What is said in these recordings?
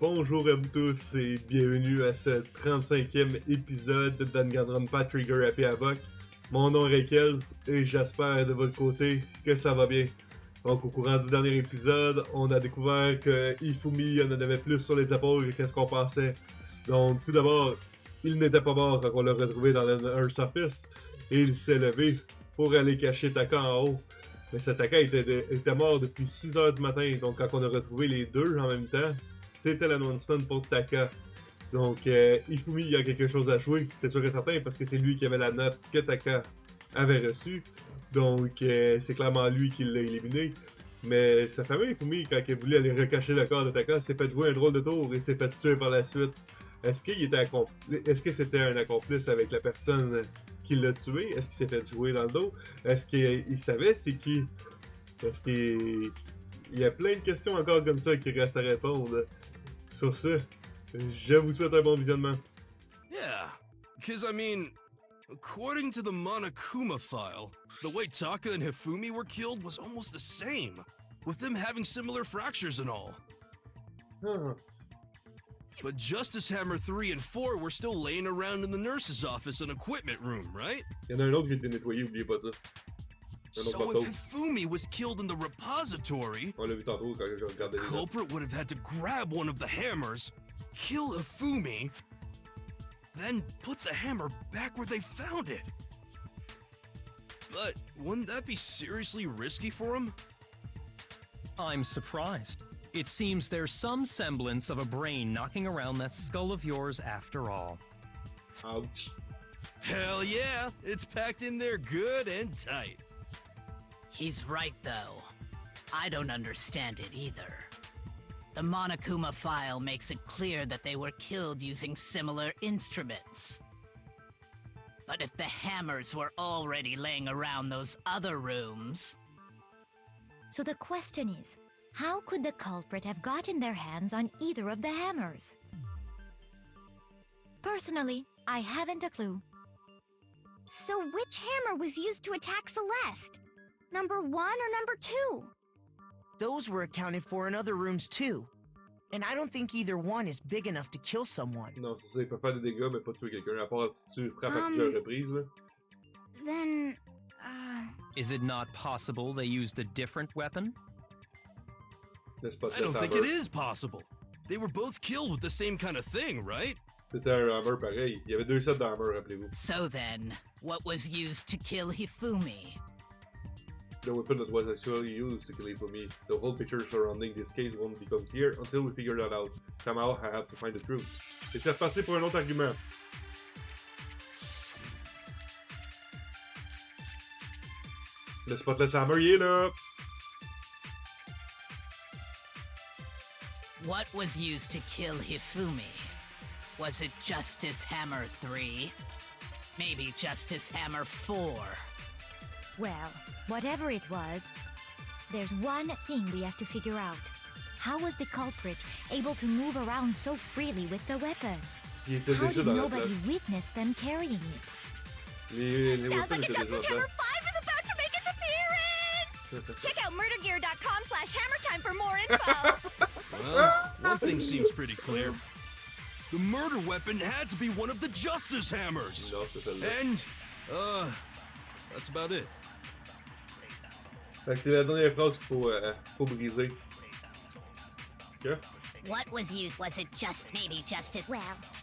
Bonjour à vous tous et bienvenue à ce 35e épisode de Danganronpa Trigger et havoc. Mon nom est Rekels et j'espère de votre côté que ça va bien. Donc au courant du dernier épisode, on a découvert que Hifumi en avait plus sur les épaules que qu'est-ce qu'on pensait. Donc tout d'abord, il n'était pas mort quand on l'a retrouvé dans le Earth Office et il s'est levé pour aller cacher Taka en haut. Mais cet Taka était mort depuis 6h du matin, donc quand on a retrouvé les deux en même temps, c'était l'announcement pour Taka. Donc Hifumi, il y a quelque chose à jouer, c'est sûr et certain, parce que c'est lui qui avait la note que Taka avait reçue. Donc c'est clairement lui qui l'a éliminé. Mais sa famille, Hifumi, quand il voulait aller recacher le corps de Taka, s'est fait jouer un drôle de tour et s'est fait tuer par la suite. Est-ce que c'était un accomplice avec la personne qui l'a tué? Est-ce qu'il s'est fait jouer dans le dos? Est-ce qu'il savait c'est qui? Est-ce qu'il... Il y a plein de questions encore comme ça qui restent à répondre. Sur ce, je vous souhaite un bon visionnement. Yeah, because I mean, according to the Monokuma file, the way Taka and Hifumi were killed was almost the same, with them having similar fractures and all. Huh. But Justice Hammer 3 and 4 were still laying around in the nurse's office and equipment room, right? Il y en a un autre qui a été nettoyé, oubliez pas ça. So if Hifumi was killed in the repository, on l'a vu tantôt quand je regardais the culprit would have had to grab one of the hammers, kill Hifumi, then put the hammer back where they found it. But wouldn't that be seriously risky for him? I'm surprised. It seems there's some semblance of a brain knocking around that skull of yours after all. Ouch. Hell yeah, it's packed in there good and tight. He's right, though. I don't understand it either. The Monokuma file makes it clear that they were killed using similar instruments. But if the hammers were already laying around those other rooms... So the question is, how could the culprit have gotten their hands on either of the hammers? Personally, I haven't a clue. So which hammer was used to attack Celeste? Number 1 or number 2? Those were accounted for in other rooms too. And I don't think either one is big enough to kill someone. Non, c'est ça, il peut faire des dégâts, mais pas tuer quelqu'un, à part si tu frappes à plusieurs reprises, là. Then, Is it not possible they used a different weapon? N'est-ce pas I don't think it is possible. They were both killed with the same kind of thing, right? C'était un hammer pareil. Il y avait deux sets de hammer, rappelez-vous. So then, what was used to kill Hifumi? The weapon that was actually used to kill Hifumi. The whole picture surrounding this case won't become clear until we figure that out. Somehow, I have to find the truth. Et c'est reparti pour un autre argument. Le Spotless Hammer, il est là! What was used to kill Hifumi? Was it Justice Hammer 3? Maybe Justice Hammer 4? Well, whatever it was, there's one thing we have to figure out. How was the culprit able to move around so freely with the weapon? Il était How déjà did dans la nobody place. witness them carrying it? Les sounds weapons like a étaient déjà Justice dans la Hammer place. 5 is about to make its appearance! Check out murdergear.com/hammertime for more info! Well, one thing seems pretty clear. The murder weapon had to be one of the Justice Hammers. Non, c'est celle-là. And, that's about it. Fait que c'est la dernière phrase qu'il faut briser. Ok? What was used? Was it maybe Justice? Well,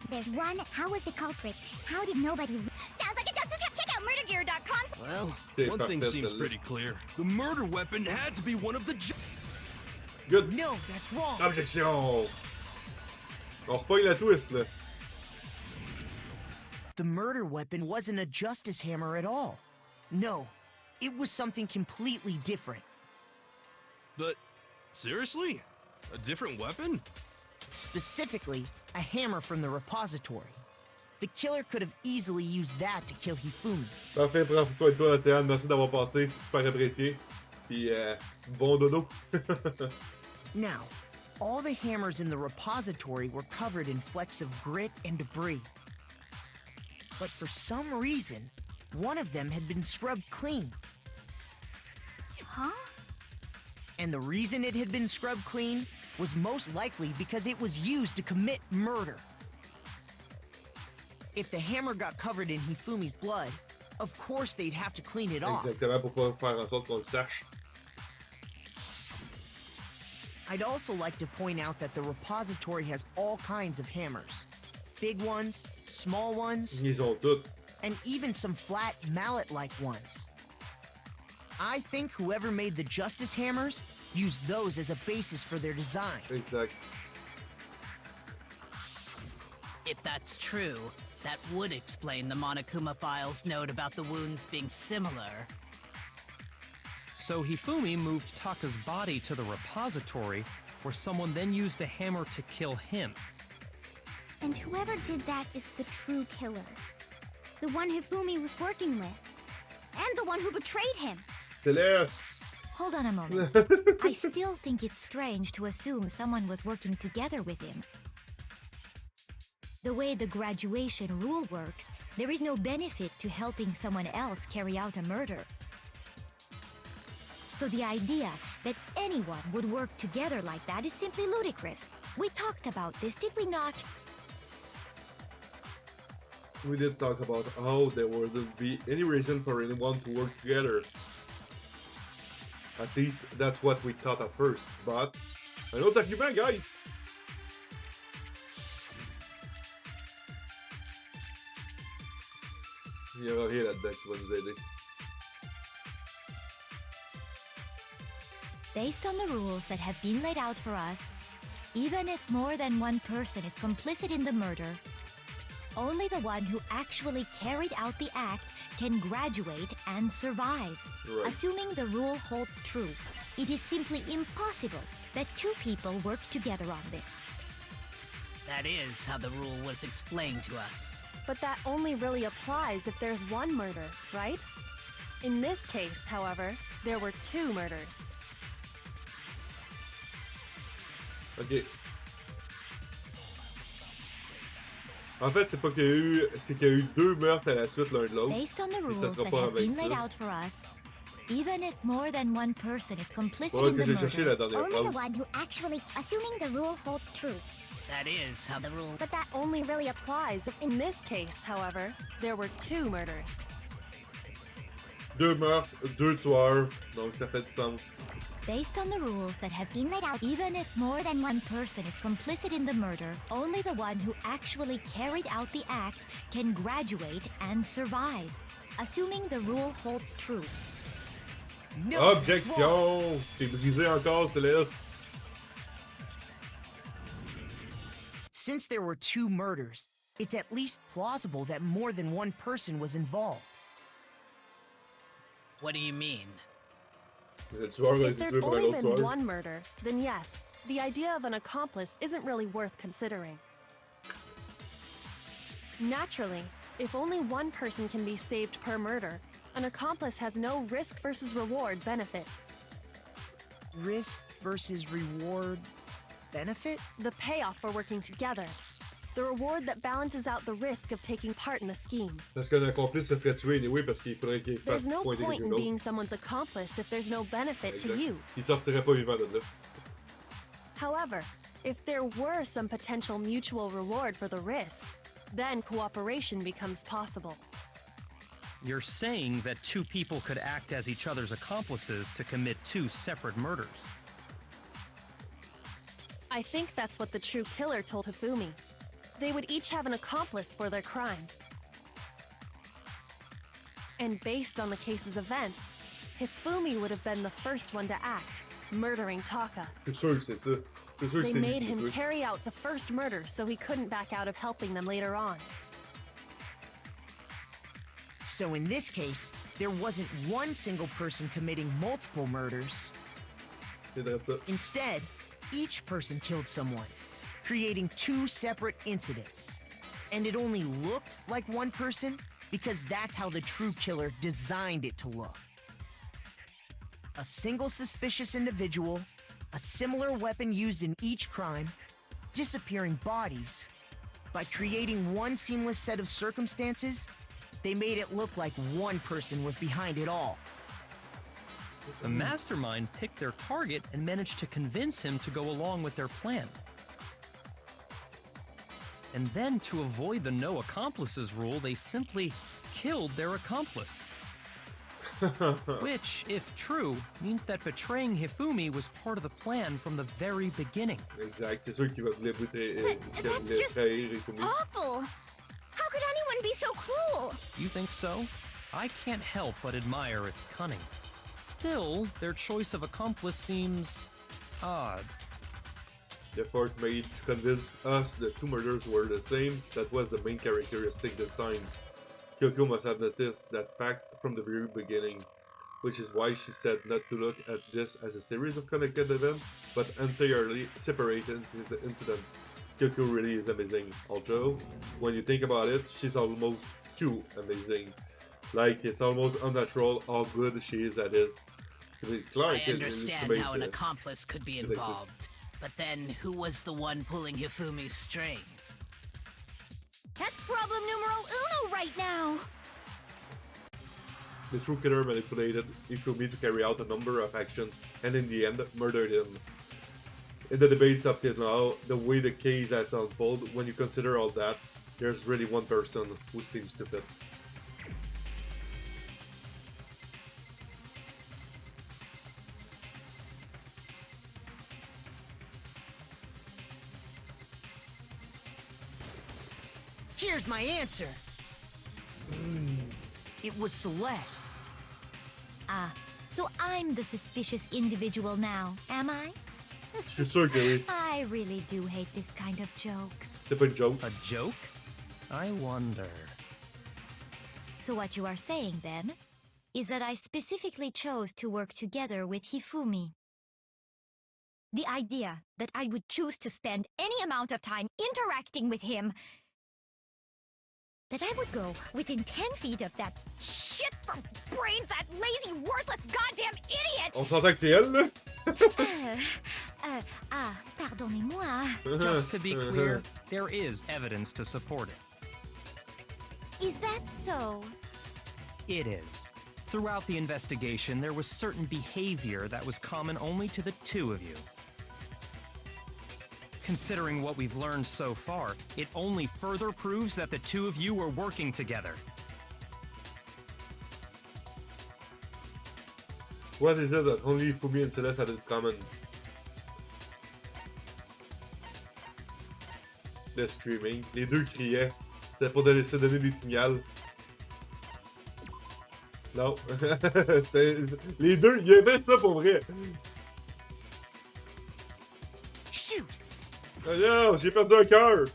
there's one. How was the culprit? How did nobody... Sounds like a Justice... Check out murdergear.com. Well, C'est one thing parfait, seems celle-là. pretty clear. The murder weapon had to be one of the Good! No, that's wrong. Objection! On repogne la twist, là. The murder weapon wasn't a justice hammer at all. No, it was something completely different. But, seriously? A different weapon? Specifically, a hammer from the repository. The killer could have easily used that to kill Hifumi. Parfait, prends soin de toi, Théane. Merci d'avoir passé, c'est super apprécié. Puis, bon dodo. Now, all the hammers in the repository were covered in flecks of grit and debris. But for some reason, one of them had been scrubbed clean. Huh? And the reason it had been scrubbed clean was most likely because it was used to commit murder. If the hammer got covered in Hifumi's blood, of course they'd have to clean it off. Exactement, pour pas faire en sorte qu'on le sache. I'd also like to point out that the repository has all kinds of hammers. Big ones, small ones, Ils ont toutes. and even some flat mallet-like ones. I think whoever made the justice hammers used those as a basis for their design. Exact. If that's true, that would explain the Monokuma file's note about the wounds being similar. So Hifumi moved Taka's body to the repository, where someone then used a hammer to kill him. And whoever did that is the true killer. The one Hifumi was working with. And the one who betrayed him. C'est l'air. Hold on a moment. I still think it's strange to assume someone was working together with him. The way the graduation rule works, there is no benefit to helping someone else carry out a murder. So the idea that anyone would work together like that is simply ludicrous. We talked about this, did we not? We did talk about how there wouldn't be any reason for anyone to work together. At least that's what we thought at first, but un autre argument, guys! Il y aura rien là-dedans qui va nous aider. Based on the rules that have been laid out for us, even if more than one person is complicit in the murder, only the one who actually carried out the act can graduate and survive. Right. Assuming the rule holds true, it is simply impossible that two people work together on this. That is how the rule was explained to us. But that only really applies if there's one murder, right? In this case, however, there were two murders. Ok. En fait, c'est pas qu'il y a eu... C'est qu'il y a eu deux meurtres à la suite l'un de l'autre. Based on the Puis ça rules sera that pas have been avec laid ça. out for us, even if more than one person is complicit Voilà in que the j'ai cherché la murder, dernière Only the phrase. one who actually, assuming the rule holds true. That is how the rule... But that only really applies if, in this case, however, there were two murders. Deux meurtres, deux tueurs, donc ça fait du sens. based on the rules that have been laid out, even if more than one person is complicit in the murder, only the one who actually carried out the act can graduate and survive, assuming the rule holds true. No, that's wrong. Objection! T'es brisé encore, Céleste. Since there were two murders, it's at least plausible that more than one person was involved. What do you mean? Le tueur a If été there'd tué par un only autre been tueur. one murder, then yes, the idea of an accomplice isn't really worth considering. Naturally, if only one person can be saved per murder, an accomplice has no risk versus reward benefit. Risk versus reward benefit? The payoff for working together. The reward that balances out the risk of taking part in a scheme. Parce qu'un accomplice se ferait tuer anyway parce qu'il faudrait qu'il fasse There's no pointer point quelqu'un in d'autre. being someone's accomplice if there's no benefit to Exact. you. Il sortirait pas vivant de là. However, if there were some potential mutual reward for the risk, then cooperation becomes possible. You're saying that two people could act as each other's accomplices to commit two separate murders. I think that's what the true killer told Hifumi. They would each have an accomplice for their crime. And based on the case's events, Hifumi would have been the first one to act, murdering Taka. C'est sûr que c'est ça. C'est sûr que They c'est made lui qui him l'a tué. carry out the first murder so he couldn't back out of helping them later on. So in this case, there wasn't one single person committing multiple murders. C'est vrai de ça. Instead, each person killed someone, creating two separate incidents. And it only looked like one person because that's how the true killer designed it to look. A single suspicious individual, a similar weapon used in each crime, disappearing bodies. By creating one seamless set of circumstances, they made it look like one person was behind it all. The mastermind picked their target and managed to convince him to go along with their plan. And then, to avoid the no accomplices rule, they simply killed their accomplice. Which, if true, means that betraying Hifumi was part of the plan from the very beginning. Exact, c'est sûr qu'il va voulait That's just trahir Hifumi. awful. How could anyone be so cruel? You think so? I can't help but admire its cunning. Still, their choice of accomplice seems odd. The effort made to convince us the two murders were the same, that was the main characteristic this time. Kyoko must have noticed that fact from the very beginning, which is why she said not to look at this as a series of connected events, but entirely separated incidents. Kyoko really is amazing, although, when you think about it, she's almost too amazing. Like, it's almost unnatural how good she is at it. I understand how an accomplice could be involved, but then who was the one pulling Hifumi's strings? That's problem numero uno right now. The true killer manipulated Hifumi to carry out a number of actions and in the end murdered him. In the debates up till now, the way the case has unfolded, when you consider all that, there's really one person who seems to fit. Here's my answer. It was Celeste. Ah, so I'm the suspicious individual now, am I? Je suis sûr que oui. I really do hate this kind of joke. C'est pas une joke. A joke? I wonder. So what you are saying, then, is that I specifically chose to work together with Hifumi. The idea that I would choose to spend any amount of time interacting with him, that I would go within 10 feet of that shit for brains, that lazy, worthless goddamn idiot! On s'entend que c'est elle, là? Pardonnez-moi. Just to be clear, there is evidence to support it. Is that so? It is. Throughout the investigation, there was certain behavior that was common only to the two of you. Considering what we've learned so far, it only further proves that the two of you were working together. What is it that only Hifumi and Celeste had in common? Le screaming. Les deux criaient. C'était pour se donner des signaux. Non. Les deux, ils avaient ça pour vrai. Shoot! Oh non, j'ai perdu un cœur.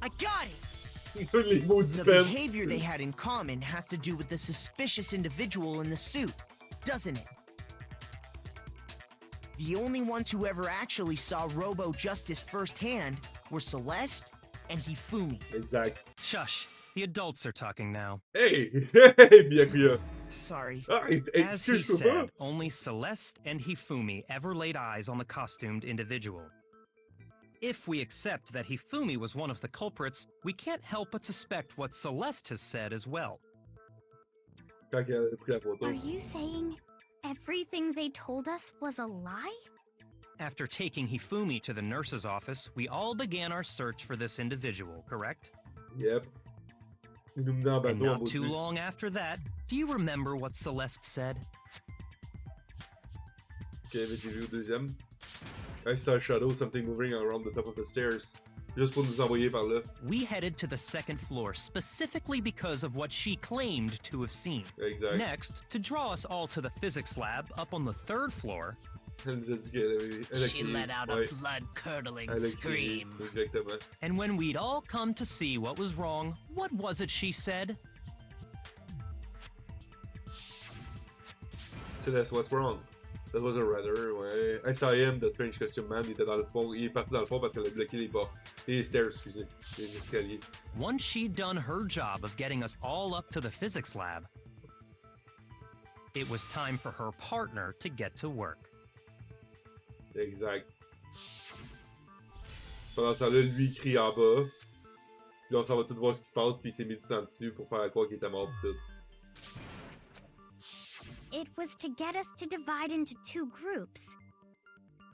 I got it! Les maudits The peines. behavior they had in common has to do with the suspicious individual in the suit, doesn't it? The only ones who ever actually saw Robo Justice firsthand were Celeste and Hifumi. Exact. Shush. The adults are talking now. Hey! Hey, Bienvenu. Sorry. Ah, As he excuse-moi. said, only Celeste and Hifumi ever laid eyes on the costumed individual. If we accept that Hifumi was one of the culprits, we can't help but suspect what Celeste has said as well. Quand elle a pris la photo. Are you saying everything they told us was a lie? After taking Hifumi to the nurse's office, we all began our search for this individual, correct? Yep. Ils nous menaient en And bateau en not too maudit. long after that, do you remember what Celeste said? Ok, j'ai vu au deuxième. I saw a shadow, something moving around the top of the stairs. Juste pour nous envoyer par là. We headed to the second floor specifically because of what she claimed to have seen. Exact. Next, to draw us all to the physics lab up on the third floor, Elle nous a dit qu'elle a She crié. let out Ouais. a blood-curdling Elle a crié. scream. Exactement. and when we'd all come to see what was wrong, what was it she said? So that's what's wrong. That was a rather, ouais. I saw him, the strange costume man, il était dans le fond. Il est parti dans le fond parce qu'elle a bloqué les portes. Les stairs, excusez. Les escaliers. Once she'd done her job of getting us all up to the physics lab, it was time for her partner to get to work. Exact. Pendant ce temps-là, lui, il crie en bas. Puis là, on s'en va tout voir ce qui se passe, puis il s'est mis du sang dessus pour faire croire qu'il était mort pis tout. It was to get us to divide into two groups.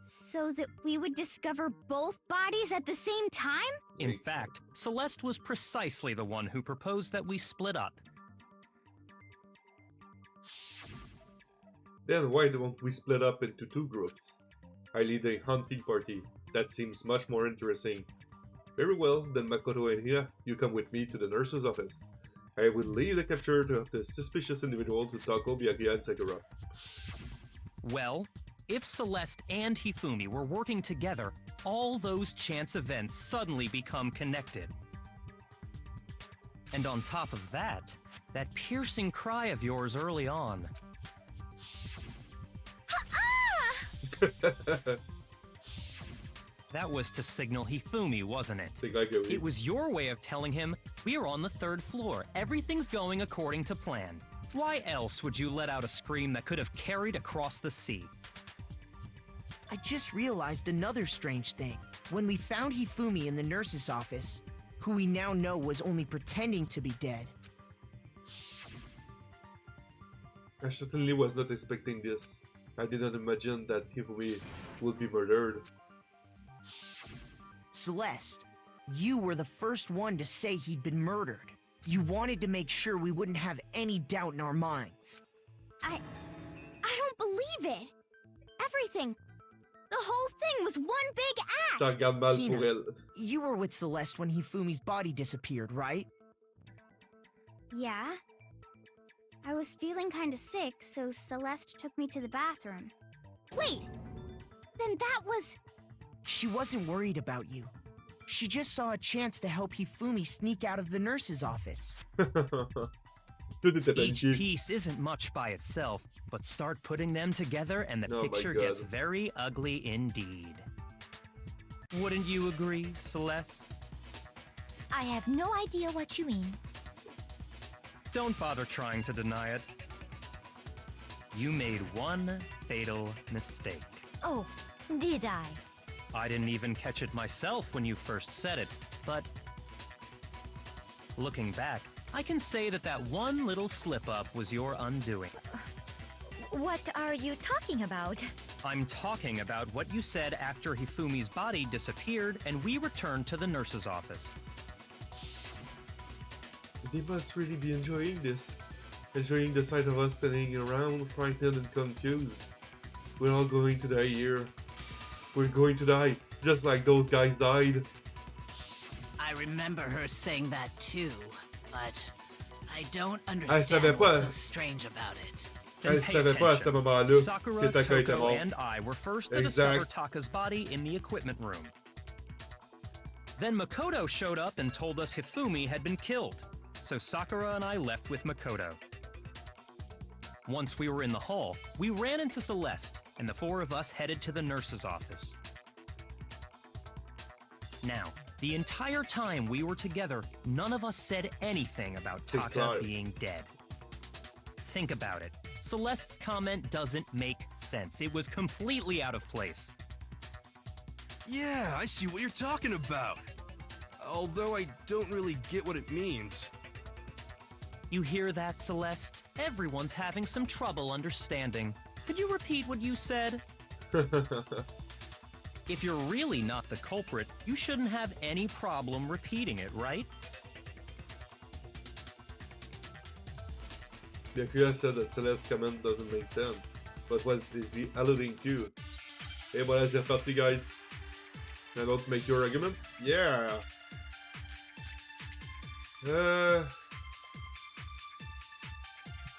So that we would discover both bodies at the same time? In fact, Celeste was precisely the one who proposed that we split up. Then why don't we split up into two groups? I lead a hunting party. That seems much more interesting. Very well, then Makoto and Hira, you come with me to the nurse's office. I will leave the capture of the suspicious individual to Tako, Byakuya, and Sakura. Well, if Celeste and Hifumi were working together, all those chance events suddenly become connected. And on top of that piercing cry of yours early on. That was to signal Hifumi, wasn't it? It was your way of telling him, we are on the 3rd floor, everything's going according to plan. Why else would you let out a scream that could have carried across the sea? I just realized another strange thing. When we found Hifumi in the nurse's office, who we now know was only pretending to be dead. I certainly was not expecting this. I did not imagine that Hifumi would be murdered. Celeste, you were the first one to say he'd been murdered. You wanted to make sure we wouldn't have any doubt in our minds. I don't believe it. Everything. The whole thing was one big act. Ça regarde mal Hina, pour elle. you were with Celeste when Hifumi's body disappeared, right? Yeah. I was feeling kinda sick, so Celeste took me to the bathroom. Wait! Then that was... She wasn't worried about you. She just saw a chance to help Hifumi sneak out of the nurse's office. Tout était Each planifié. piece isn't much by itself, but start putting them together and the Oh my picture God. gets very ugly indeed. Wouldn't you agree, Celeste? I have no idea what you mean. Don't bother trying to deny it. You made one fatal mistake. Oh, did I? I didn't even catch it myself when you first said it, but looking back, I can say that one little slip-up was your undoing. What are you talking about? I'm talking about what you said after Hifumi's body disappeared and we returned to the nurse's office. They must really be enjoying this. Enjoying the sight of us standing around, frightened and confused. We're all going to die here. We're going to die, just like those guys died. I remember her saying that too, but I don't savait understand pas. what's so strange about it. Then Elle pay savait pas à ce attention. moment-là Sakura, que Taka était Toko, mort. and I were first to Exact. discover Taka's body in the equipment room. Then Makoto showed up and told us Hifumi had been killed, so Sakura and I left with Makoto. Once we were in the hall, we ran into Celeste, and the 4 of us headed to the nurse's office. Now, the entire time we were together, none of us said anything about Taka Claro. being dead. Think about it. Celeste's comment doesn't make sense. It was completely out of place. Yeah, I see what you're talking about. Although I don't really get what it means. You hear that, Celeste? Everyone's having some trouble understanding. Could you repeat what you said? If you're really not the culprit, you shouldn't have any problem repeating it, right? Byakuya said that Celeste's comment doesn't make sense. But what is he alluding to? Et voilà, c'est parti, guys. Now don't make your argument? Yeah!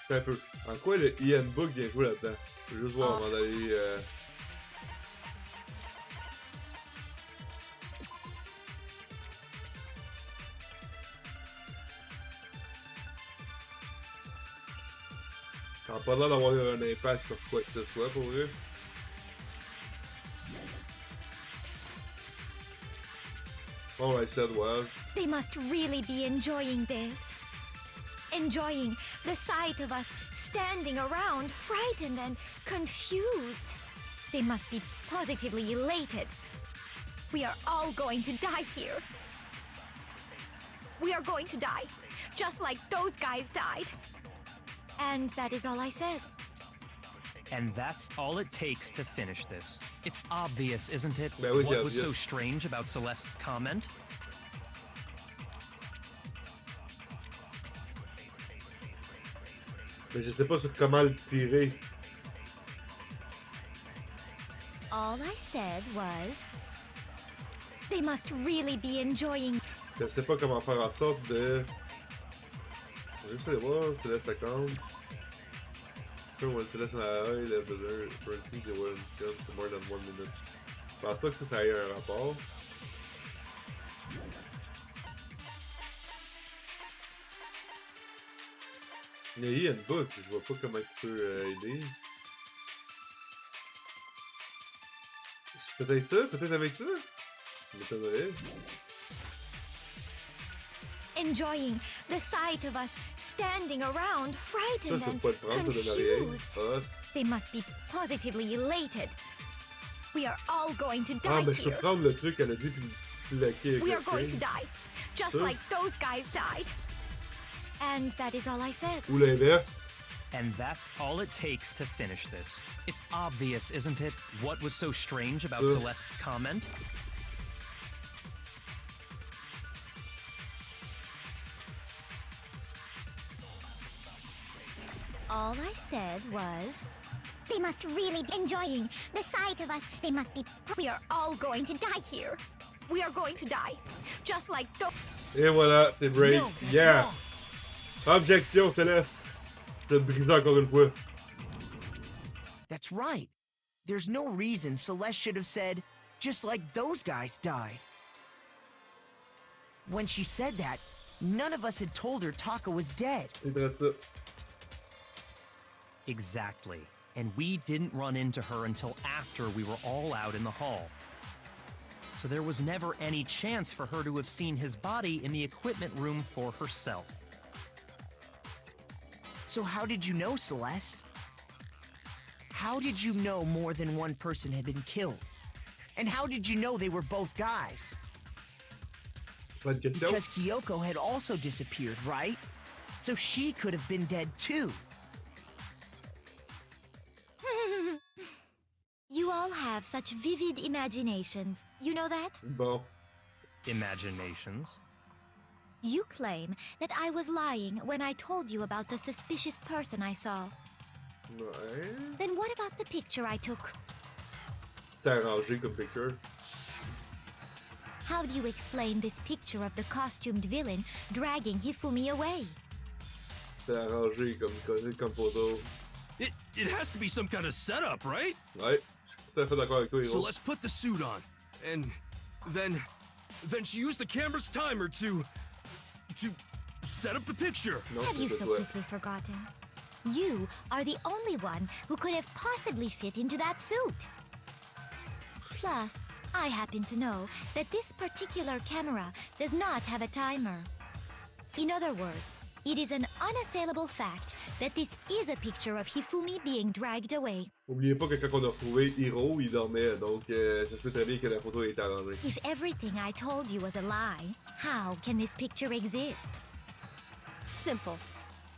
Un peu. En quoi le Ian Book vient jouer là-dedans? Je veux juste voir avant d'aller. Ça n'a pas l'air d'avoir un impact sur quoi que ce soit pour eux. All I said was. They must really be enjoying this. Enjoying the sight of us standing around, frightened and confused. They must be positively elated. We are all going to die here. We are going to die, just like those guys died. And that is all I said. And that's all it takes to finish this. It's obvious, isn't it? Ben oui, What c'est was so obvious. strange about Celeste's comment? Mais je sais pas sur comment le tirer. All I said was, they must really be enjoying. Je sais pas comment faire en sorte de... Je vais juste aller voir Céleste account. Sure, when Celeste and I left the currently they were gone for more than 1 minute. Je pense pas que ça ait un rapport. Mais il y a une boucle, je vois pas comment tu peux aider. Peut-être ça? Peut-être avec ça? Ça m'étonnerait. Enjoying the sight of us standing around, Ça, frightened je peux and pas le prendre, ça donne rien. confused. Ah, They must be positively elated. We are all going to die ah, mais je peux here. prendre le truc qu'elle a dit puis le laquer avec We le are going to string. die, just Sure. like those guys died. And that is all I said. Ou l'inverse. And that's all it takes to finish this. It's obvious, isn't it? What was so strange about Ugh. Celeste's comment? All I said was, they must really be enjoying the sight of us. They must be. We are all going to die here. We are going to die, just like those. Et voilà, c'est break. No, that's Yeah! wrong. Objection, Céleste! Je vais te briser encore une fois. That's right. There's no reason Celeste should have said, just like those guys died. When she said that, none of us had told her Taka was dead. C'est vrai ça. Exactly. And we didn't run into her until after we were all out in the hall. So there was never any chance for her to have seen his body in the equipment room for herself. So how did you know, Celeste? How did you know more than one person had been killed? And how did you know they were both guys? Bonne question. Because Kyoko had also disappeared, right? So she could have been dead too. You all have such vivid imaginations. You know that? Bon. Imaginations. You claim that I was lying when I told you about the suspicious person I saw. Ouais. Then what about the picture I took? C'était arrangé comme picture. How do you explain this picture of the costumed villain dragging Hifumi away? C'était arrangé comme photo. It has to be some kind of setup, right? Ouais. Je suis tout à fait d'accord avec toi, So Hiro. let's put the suit on, and then she used the camera's timer to set up the picture. Non, Have you c'est so toi. quickly forgotten? You are the only one who could have possibly fit into that suit. Plus, I happen to know that this particular camera does not have a timer. In other words, it is an unassailable fact that this is a picture of Hifumi being dragged away. Oubliez pas que quand on a retrouvé Hiro, il dormait, donc ça se peut très bien que la photo ait été arrangée. If everything I told you was a lie, how can this picture exist? Simple.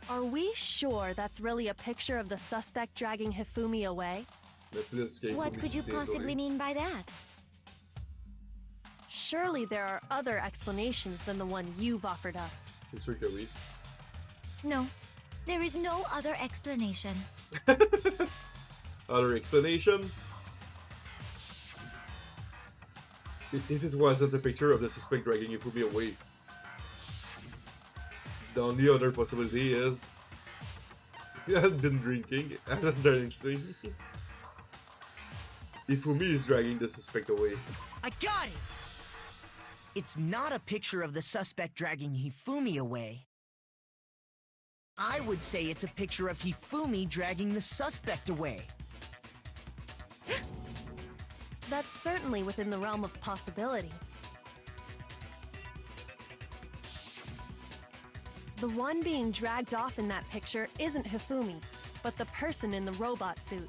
Are we sure that's really a picture of the suspect dragging Hifumi away? Mais plus qu'il y a What Hiro could you qui s'est possibly sauvé. mean by that? Surely there are other explanations than the one you've offered up. C'est sûr que oui. No, there is no other explanation. Other explanation? If it wasn't a picture of the suspect dragging Hifumi away, the only other possibility is he had been drinking and dancing. Hifumi is dragging the suspect away. I got it! It's not a picture of the suspect dragging Hifumi away. I would say it's a picture of Hifumi dragging the suspect away. That's certainly within the realm of possibility. The one being dragged off in that picture isn't Hifumi, but the person in the robot suit.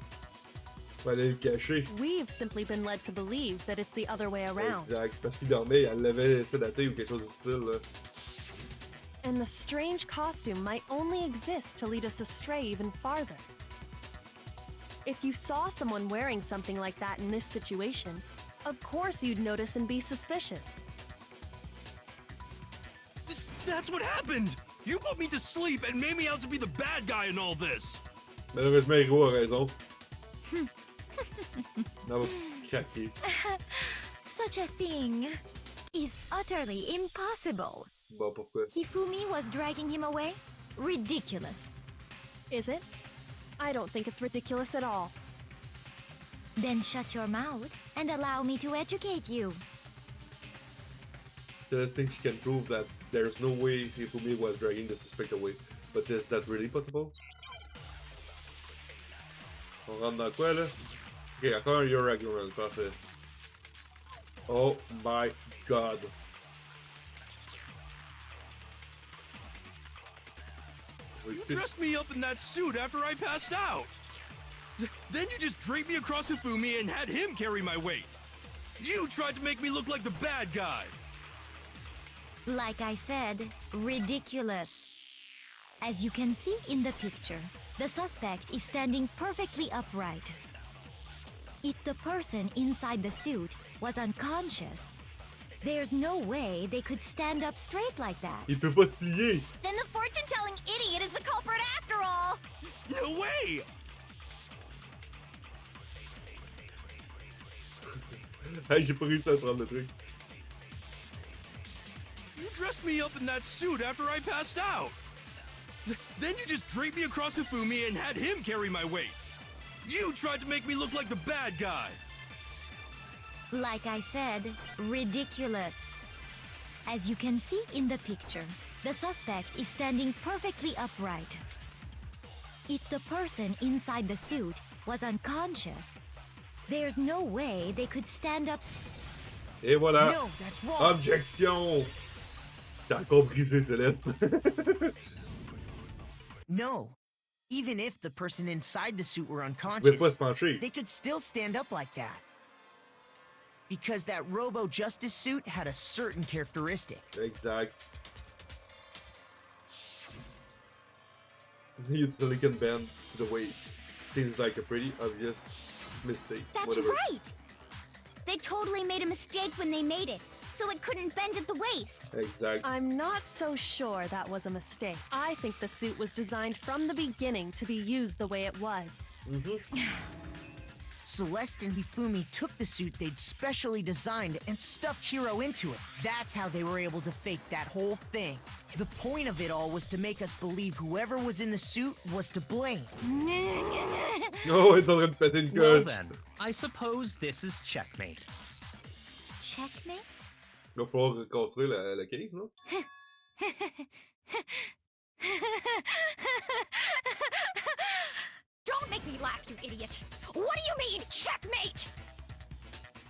Fallait le cacher. We've simply been led to believe that it's the other way around. Exact. Parce qu'il dormait, elle l'avait sédaté ou quelque chose du style. Là. And the strange costume might only exist to lead us astray even farther. If you saw someone wearing something like that in this situation, of course you'd notice and be suspicious. That's what happened! You put me to sleep and made me out to be the bad guy in all this! Malheureusement, Hiro a raison. Non, craquer. Such a thing is utterly impossible. Bon, pourquoi? Hifumi was dragging him away? Ridiculous. Is it? I don't think it's ridiculous at all. Then shut your mouth and allow me to educate you. Celeste thinks she can prove that there's no way Hifumi was dragging the suspect away. But is that really possible? On rentre dans quoi là? Ok, encore un Your Argument, parfait. Oh my god. You dressed me up in that suit after I passed out! Then you just draped me across Hifumi and had him carry my weight! You tried to make me look like the bad guy! Like I said, ridiculous. As you can see in the picture, the suspect is standing perfectly upright. If the person inside the suit was unconscious, there's no way they could stand up straight like that. Il peut pas se plier! Then the fortune-telling idiot is the culprit after all! No way! Hey, j'ai pas réussi à prendre le truc. You dressed me up in that suit after I passed out! Then you just draped me across Hifumi and had him carry my weight! You tried to make me look like the bad guy! Like I said, ridiculous. As you can see in the picture, the suspect is standing perfectly upright. If the person inside the suit was unconscious, there's no way they could stand up. Et voilà! No, that's wrong. Objection! T'as comprisé, Céleste. No. Even if the person inside the suit were Vous pouvez pas unconscious, se pencher. they could still stand up like that. Because that Robo-Justice suit had a certain characteristic. Exact. The silicon band to the waist seems like a pretty obvious mistake. That's Whatever. right! They totally made a mistake when they made it, so it couldn't bend at the waist. Exact. I'm not so sure that was a mistake. I think the suit was designed from the beginning to be used the way it was. Celeste and Hifumi took the suit they'd specially designed and stuffed Hiro into it. That's how they were able to fake that whole thing. The point of it all was to make us believe whoever was in the suit was to blame. Oh, il est en train de péter une Well coche. then, I suppose this is checkmate. Checkmate? Il va falloir reconstruire la case, non? Don't make me laugh, you idiot! What do you mean, checkmate?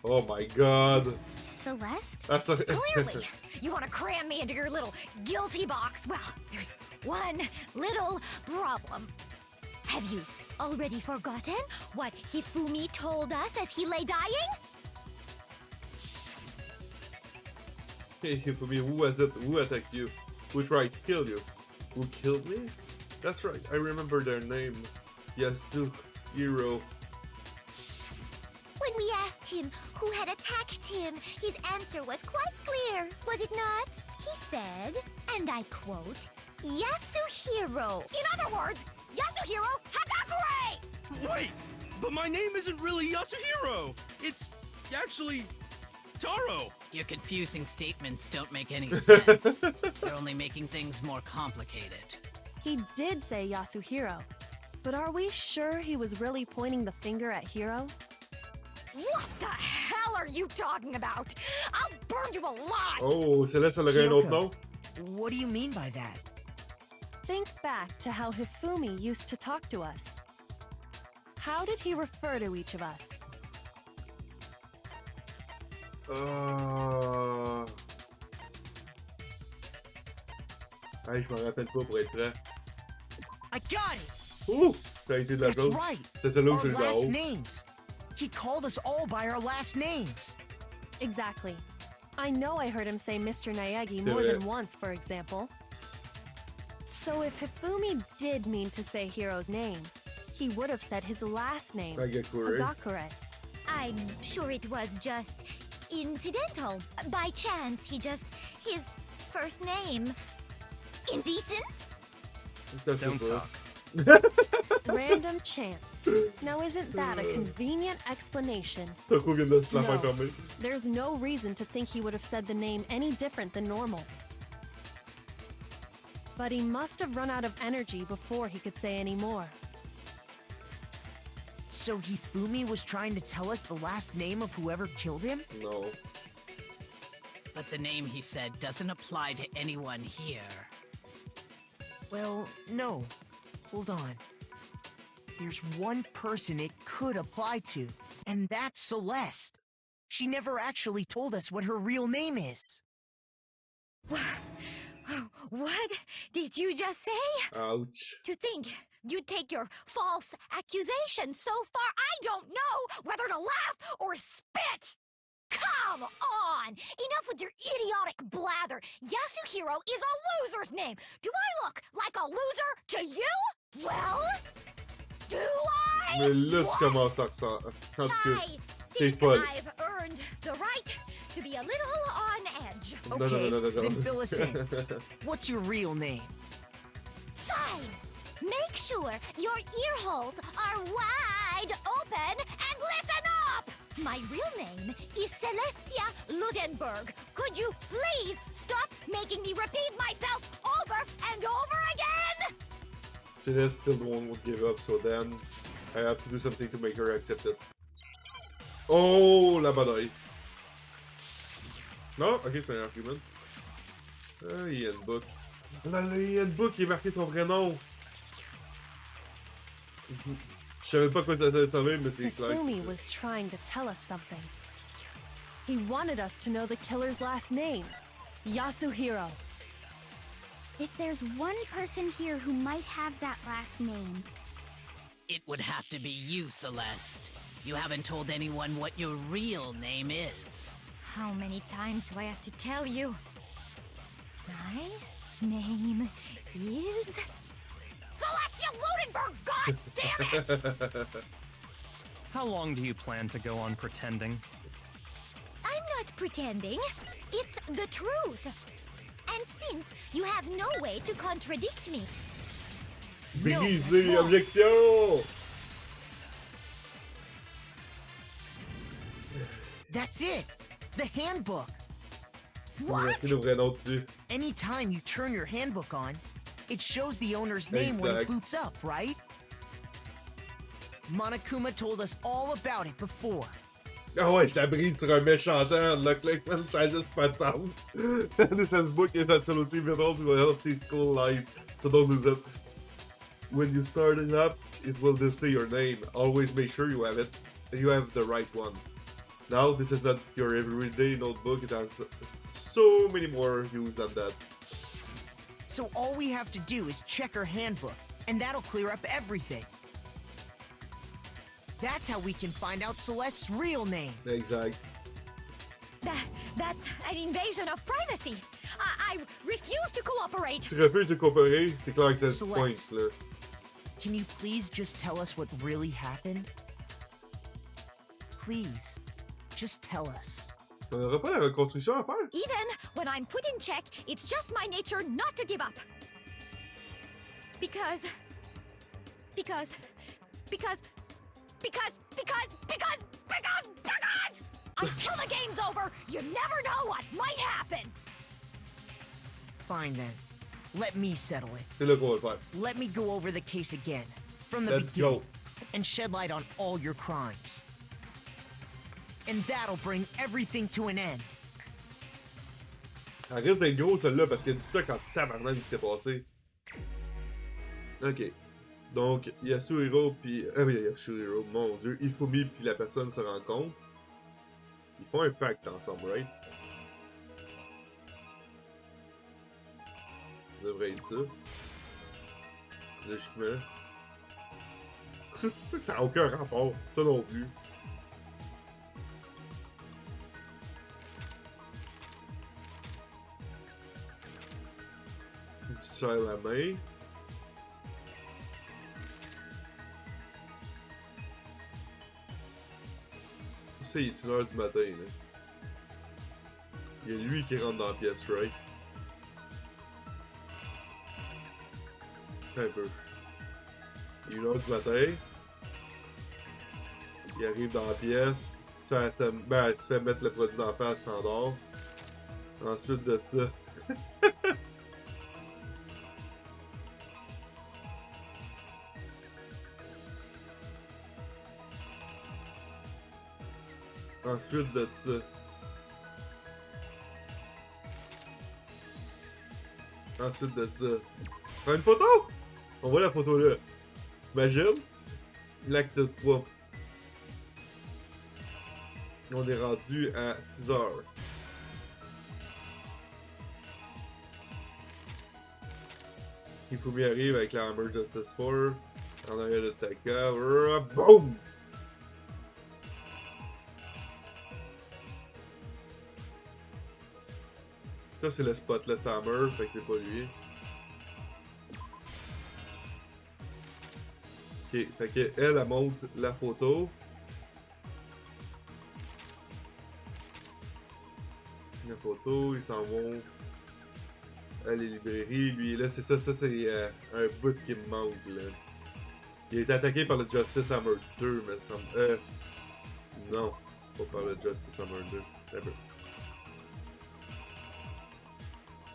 Oh my god. Celeste? Ah, ça... Clearly, you want to cram me into your little guilty box. Well, there's one little problem. Have you already forgotten what Hifumi told us as he lay dying? Hey, Hifumi, who was it? Who attacked you? Who tried to kill you? Who killed me? That's right, I remember their name. Yasuhiro. When we asked him who had attacked him, his answer was quite clear, was it not? He said, and I quote, Yasuhiro. In other words, Yasuhiro Hagakure! Wait! But my name isn't really Yasuhiro! It's actually Taro! Your confusing statements don't make any sense. They're only making things more complicated. He did say Yasuhiro, but are we sure he was really pointing the finger at Hiro? What the hell are you talking about? I'll burn you alive! Oh, Céleste, elle aurait un autre nom? What do you mean by that? Think back to how Hifumi used to talk to us. How did he refer to each of us? Hey, je m'en rappelle pas pour être franc. I got it! Ouh! Ça a été de la That's chose. right! C'est celle-là où Our j'ai le last haut. names! He called us all by our last names! Exactly. I know I heard him say Mr. Naegi C'est more vrai. than once, for example. So if Hifumi did mean to say Hiro's name, he would have said his last name, Hagakure. Hagakure. I'm sure it was just incidental. By chance, his first name. Indecent? Don't talk. Random chance. Now isn't that a convenient explanation? No. There's no reason to think he would have said the name any different than normal. But he must have run out of energy before he could say any more. So Hifumi was trying to tell us the last name of whoever killed him? No. But the name he said doesn't apply to anyone here. Well, no. Hold on. There's one person it could apply to, and that's Celeste. She never actually told us what her real name is. What did you just say? Ouch. To think you'd take your false accusation so far, I don't know whether to laugh or spit! Come on! Enough with your idiotic blather! Yasuhiro is a loser's name! Do I look like a loser to you? Well, do I? Mais là, tu What? commences à ressentir. En tout cas, I t'es think folle. I've earned the right to be a little on edge. Okay, No. then fill us in. What's your real name? Fine! Make sure your ear holes are wide open and listen up! My real name is Celestia Ludenberg. Could you please stop making me repeat myself over and over again? Celeste still the one would give up, so then I have to do something to make her accept it. Oh, la bataille. Non? Ok, c'est un argument. Ah, il y a une book. Il y a une book qui est marqué son vrai nom. Je savais pas quoi t'attendais de ça, mais c'est clair. Hifumi was trying to tell us something. He wanted us to know the killer's last name, Yasuhiro. If there's one person here who might have that last name, It would have to be you, Celeste. You haven't told anyone what your real name is. How many times do I have to tell you? My name is... Celestia Ludenberg! God damn it! How long do you plan to go on pretending? I'm not pretending. It's the truth. And since you have no way to contradict me, Brisez, objection! That's it! The handbook! Marqué le vrai nom dessus. Anytime you turn your handbook on, it shows the owner's name when it Exact. boots up, right? Monokuma told us all about it before. Ah ouais, je t'abrise sur un méchant temps, le Clickman, ça a juste pas de sens. This book is absolutely vital to a healthy school life, so don't lose it. When you start it up, it will display your name. Always make sure you have it, you have the right one. Now, this is not your everyday notebook, it has so many more use than that. So all we have to do is check our handbook, and that'll clear up everything. That's how we can find out Celeste's real name. Exact. that's an invasion of privacy. I refuse to cooperate. Tu refuses de comparer, c'est clair que ça se Celeste. pointe, là. Can you please just tell us what really happened? Please, just tell us. On n'aura pas la reconstruction à faire? Even when I'm put in check, it's just my nature not to give up. Because until the game's over, you never know what might happen. Fine then. Let me settle it. C'est là qu'on va le faire. Let me go over the case again, from the Let's beginning, go. and shed light on all your crimes. And that'll bring everything to an end. Elle risque d'être gros celle-là parce qu'il y a du stock en tabarnak qui s'est passé. Ok. Donc, Yasuhiro puis... Ah oui, Yasuhiro, mon dieu. Hifumi puis la personne se rencontrent. Ils font un pacte ensemble, right? Ça devrait être ça. Logiquement. Ça n'a aucun rapport. Ça non plus. Il se serre la main. C'est 1h du matin, là. Il y a lui qui rentre dans la pièce, right? Un peu. Il est 1h du matin. Il arrive dans la pièce. Tu te fais mettre le produit dans la face, tu t'endors. Ensuite de ça. Ensuite de ça. Ensuite de ça. Prends une photo! On voit la photo là. Imagine. L'acte 3. On est rendu à 6 heures. Ifumi arrive avec la Hammer Justice 4. En arrière de Taka. Boum! Ça c'est le Spotless Hammer, fait que c'est pas lui. Ok, fait que elle montre la photo. La photo, ils s'en vont à les librairies. Lui là, c'est ça c'est un bout qui me manque là. Il a été attaqué par le Justice Hammer 2, me semble. Non, pas par le Justice Hammer 2. D'accord.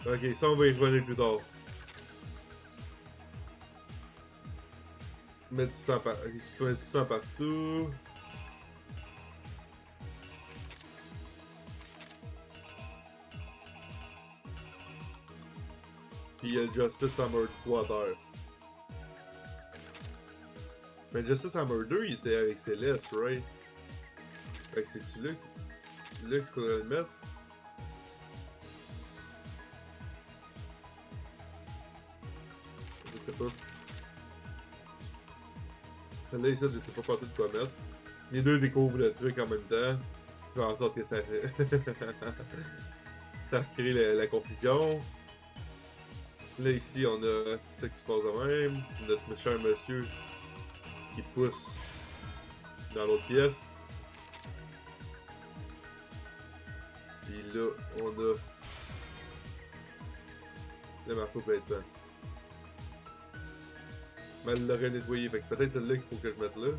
Ok, ça on va y revenir plus tard. Mettre du sang partout. Puis il y a le Justice Hammer 3 d'heure. Mais Justice Hammer 2 il était avec Céleste, right? Fait que c'est-tu là qu'il faudrait le mettre? Je sais pas. Celle-là ici, je sais pas de quoi mettre. Les deux découvrent le truc en même temps. Ce qui fait en sorte que ça ça crée la confusion. Là ici on a ça qui se passe de même. Notre cher monsieur qui pousse dans l'autre pièce. Puis là on a le marteau plein de sang. Mais elle l'aurait nettoyé, fait que c'est peut-être celle-là qu'il faut que je mette là.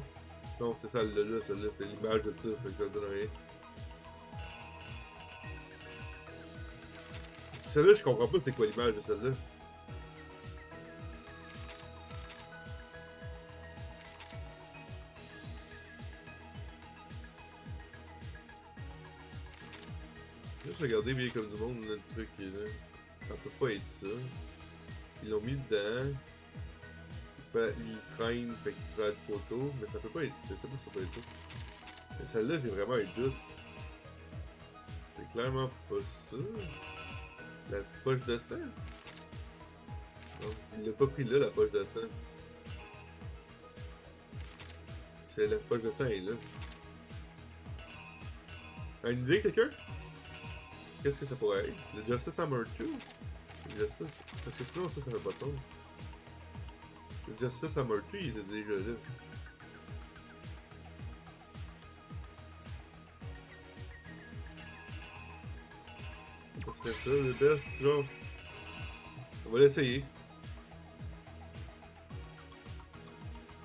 Non, c'est celle-là, celle-là, c'est l'image de ça, fait que ça donne rien. Celle-là, je comprends pas c'est quoi l'image de celle-là. Juste regarder bien comme du monde, là, le truc qui est là. Ça peut pas être ça. Ils l'ont mis dedans. Il traîne, fait qu'il prend une photo, mais ça peut pas être. Je sais pas si ça peut être ça. Mais celle-là, j'ai vraiment un doute. C'est clairement pas ça. La poche de sang. Non, il l'a pas pris là, la poche de sang. C'est la poche de sang est là. Une idée, quelqu'un? Qu'est-ce que ça pourrait être? Le Justice Hammer 2? Le Justice. Parce que sinon, ça fait pas de sens. Le Justice Hammer 2, il était déjà là. Ça serait ça, le best, genre. On va l'essayer.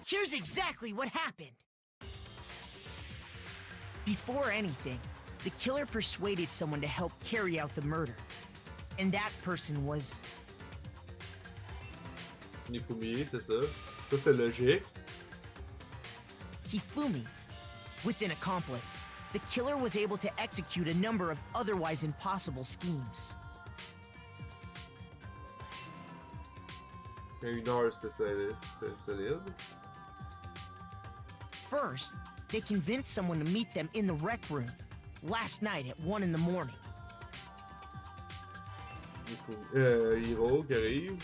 Here's exactly what happened. Before anything, the killer persuaded someone to help carry out the murder. And that person was... Ifumi, c'est ça. Ça, c'est logique. Hifumi. With an accomplice, the killer was able to execute a number of otherwise impossible schemes. Il y a 1 heure, c'était solide. First, they convinced someone to meet them in the rec room last night at 1 in the morning. Hiro qui arrive.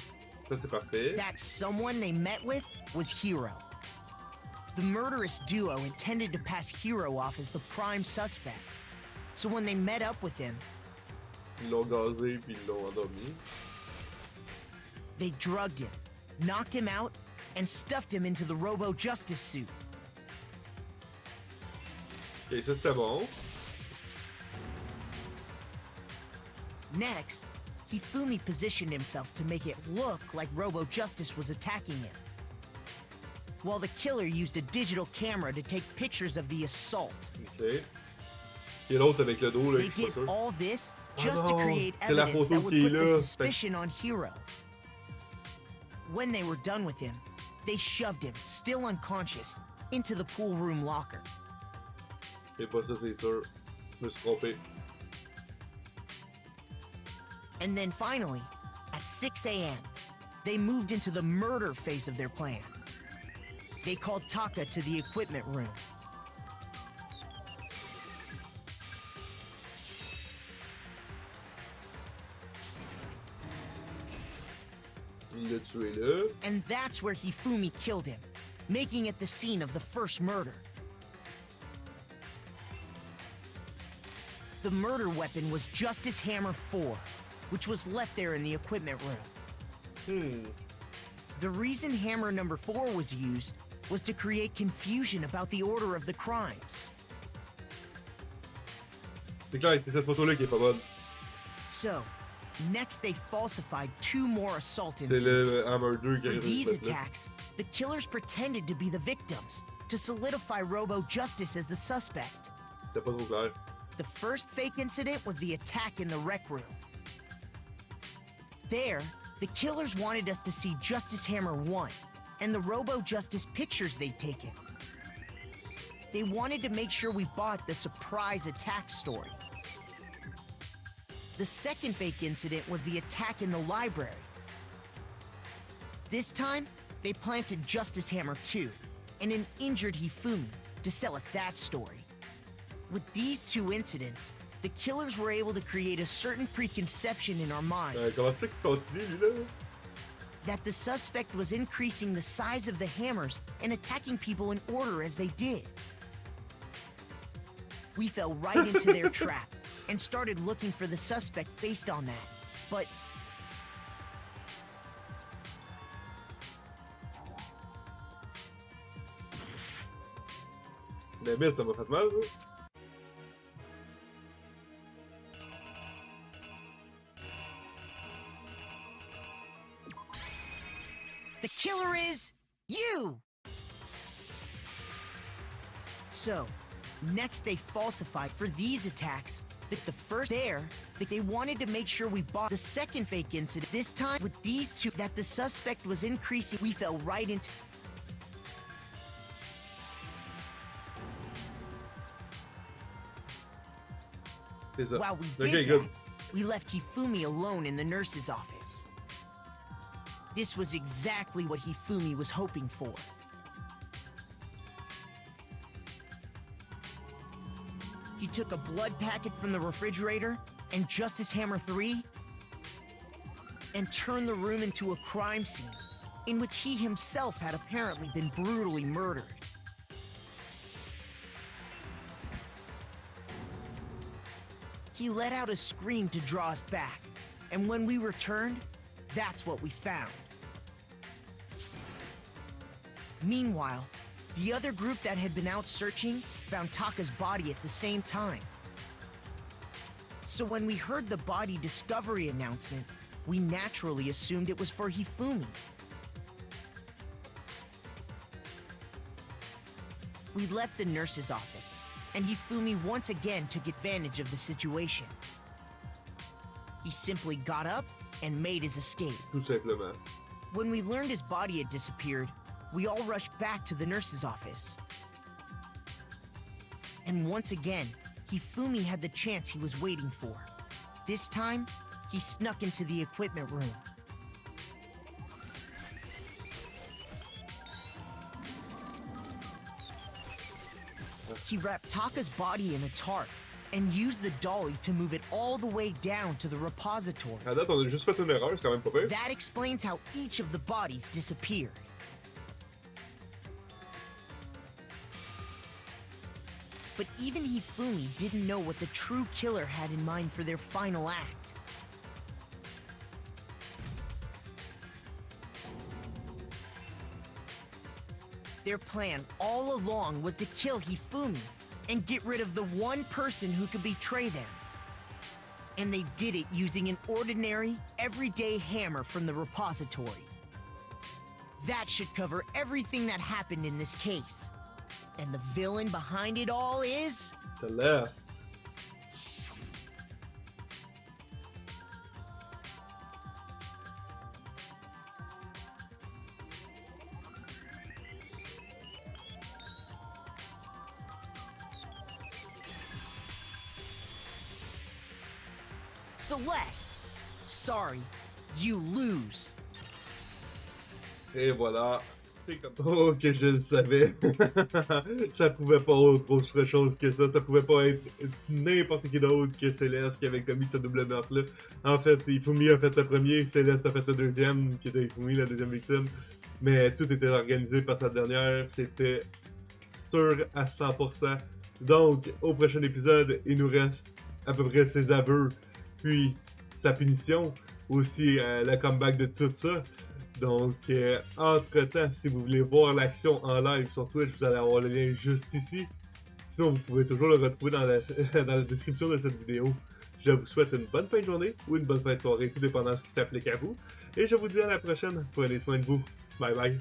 Ça, c'est parfait. That someone they met with was Hiro. The murderous duo intended to pass Hiro off as the prime suspect. So when they met up with him, Ils l'ont gazé puis ils l'ont endormi. they drugged him, knocked him out, and stuffed him into the Robo Justice suit. Ok, ça c'était bon. Next, Hifumi positioned himself to make it look like Robo Justice was attacking him, while the killer used a digital camera to take pictures of the assault. Ok. Et l'autre avec le dos, là, They je suis pas did sûr. all this just to non, create c'est la evidence photo that would qui est put the là, suspicion on Hiro. When they were done with him, they shoved him, still unconscious, into the pool room locker. Et pas ça, c'est sûr. Je me suis trompé. And then finally, at 6 a.m., they moved into the murder phase of their plan. They called Taka to the equipment room. Il l'a tué là. And that's where Hifumi killed him, making it the scene of the first murder. The murder weapon was Justice Hammer 4, which was left there in the equipment room. The reason hammer number 4 was used was to create confusion about the order of the crimes. C'est clair, c'est cette photo-là qui est pas bonne. So, next they falsified 2 more assault C'est le incidents. Hammer 2 qui For a these fait là. attacks, the killers pretended to be the victims to solidify Robo Justice as the suspect. C'était pas trop clair. The first fake incident was the attack in the rec room. There, the killers wanted us to see Justice Hammer 1 and the Robo Justice pictures they'd taken. They wanted to make sure we bought the surprise attack story. The second fake incident was the attack in the library. This time, they planted Justice Hammer 2 and an injured Hifumi to sell us that story. With these 2 incidents, the killers were able to create a certain preconception in our minds Comment ça qu'il continue, lui, là? that the suspect was increasing the size of the hammers and attacking people in order as they did. We fell right into their trap and started looking for the suspect based on that. But Mais merde, ça m'a fait mal, ça. the killer is you! So, next they falsified for these attacks. The first there, they wanted to make sure we bought the second fake incident. This time, with these 2, that the suspect was increasing, we fell right into... C'est ça. While we Ok, did good. that, we left Hifumi alone in the nurse's office. This was exactly what Hifumi was hoping for. He took a blood packet from the refrigerator and Justice Hammer 3 and turned the room into a crime scene in which he himself had apparently been brutally murdered. He let out a scream to draw us back, and when we returned, that's what we found. Meanwhile, the other group that had been out searching found Taka's body at the same time. So when we heard the body discovery announcement, we naturally assumed it was for Hifumi. We left the nurse's office, and Hifumi once again took advantage of the situation. He simply got up and made his escape. Tout simplement. When we learned his body had disappeared, we all rushed back to the nurse's office. And once again, Hifumi had the chance he was waiting for. This time, he snuck into the equipment room. He wrapped Taka's body in a tarp and used the dolly to move it all the way down to the repository. À date, on a juste fait une erreur, c'est quand même pas pire. That explains how each of the bodies disappeared. But even Hifumi didn't know what the true killer had in mind for their final act. Their plan all along was to kill Hifumi and get rid of the one person who could betray them. And they did it using an ordinary, everyday hammer from the repository. That should cover everything that happened in this case. And the villain behind it all is... Celeste. Celeste. Sorry, you lose. Et voilà. C'est comme oh que je le savais. Ça pouvait pas être autre chose que ça. Ça pouvait pas être n'importe qui d'autre que Céleste qui avait commis ce double meurtre-là. En fait, Ifumi a fait le premier, Céleste a fait le deuxième, qui était Ifumi, la deuxième victime. Mais tout était organisé par sa dernière. C'était sûr à 100%. Donc, au prochain épisode, il nous reste à peu près ses aveux, puis sa punition, aussi le comeback de tout ça. Donc, entre-temps, si vous voulez voir l'action en live sur Twitch, vous allez avoir le lien juste ici. Sinon, vous pouvez toujours le retrouver dans la description de cette vidéo. Je vous souhaite une bonne fin de journée ou une bonne fin de soirée, tout dépendant de ce qui s'applique à vous. Et je vous dis à la prochaine. Prenez soin de vous. Bye bye.